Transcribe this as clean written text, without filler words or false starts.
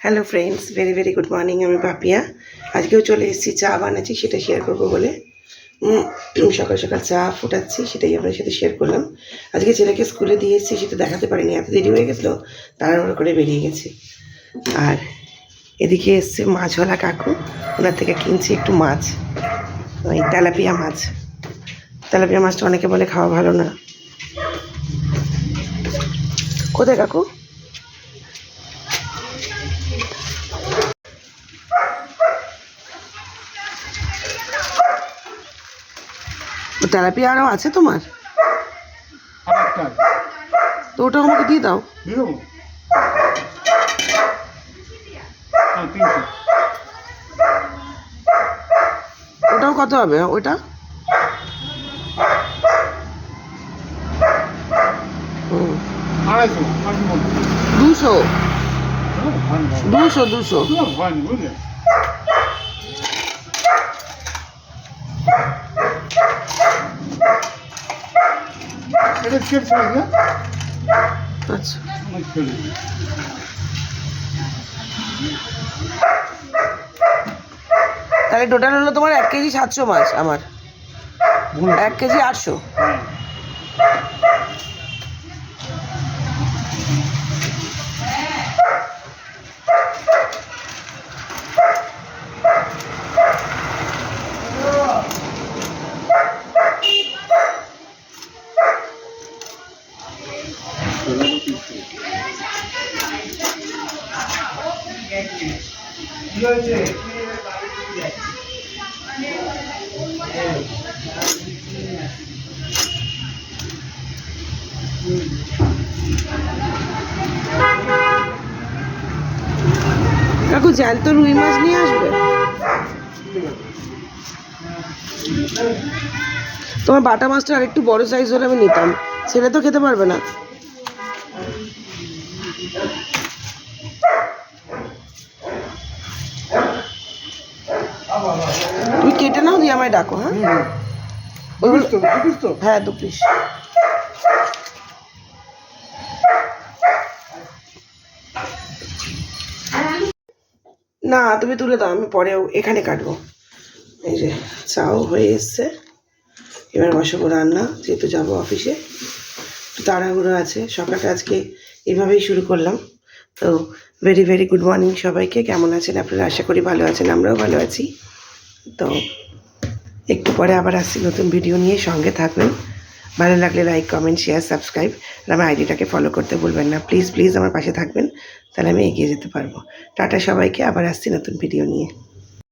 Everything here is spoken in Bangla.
Hello friends, very very good morning. আমি পাপিয়া। আজকেও চলে এসেছি, চা বানাচ্ছি, সেটা শেয়ার করবো বলে সকাল সকাল চা ফোটাচ্ছি, সেটাই আপনার সাথে শেয়ার করলাম। আজকে ছেলেকে স্কুলে দিয়ে এসেছি, সেটা দেখাতে পারিনি, এত দেরি হয়ে গেছিলো, তাড়াহুড়ো করে বেরিয়ে গেছি। আর এদিকে এসছে মাছওয়ালা কাকু, ওনার থেকে কিনছি একটু মাছ, ওই তেলাপিয়া মাছ। তেলাপিয়া মাছটা অনেকে বলে খাওয়া ভালো না। কোথায় কাকু? তেলাপিয়া আরও আছে তোমার? তো ওটা আমাকে দিয়ে দাও। ওটাও কত হবে ওইটা? 200 200 আচ্ছা। তাহলে টোটাল হলো তোমার 1 কেজি 700 মাছ, আমার 1 কেজি 800। কাকু জ্যান্ত রুই মাছ নিয়ে আসবে? তোমার বাটা মাছটা আর একটু বড় সাইজ হলে আমি নিতাম, ছেলে তো খেতে পারবে না। তুমি কেটে নাও, দিয়ে আমায় ডাকো। হ্যাঁ, হ্যাঁ 2 পিস। না তুমি তুলে দাও, আমি পরেও এখানে কাটবো। এই যে চাও হয়ে এসছে, এবার বসাবো রান্না, যেহেতু যাবো অফিসে, তাড়াহুড়ো আছে। সকালটা আজকে এভাবেই শুরু করলাম। তো ভেরি ভেরি গুড মর্নিং সবাইকে। কেমন আছেন আপনারা? আশা করি ভালো আছেন, আমরাও ভালো আছি। তো একটু পরে আবার আসছি নতুন ভিডিও নিয়ে, সঙ্গে থাকবেন। ভালো লাগলে লাইক, কমেন্ট, শেয়ার, সাবস্ক্রাইব, আর আমার আইডিটাকে ফলো করতে ভুলবেন না। প্লিজ প্লিজ আমার পাশে থাকবেন, তাহলে আমি এগিয়ে যেতে পারবো। টাটা সবাইকে, আবার আসছি নতুন ভিডিও নিয়ে।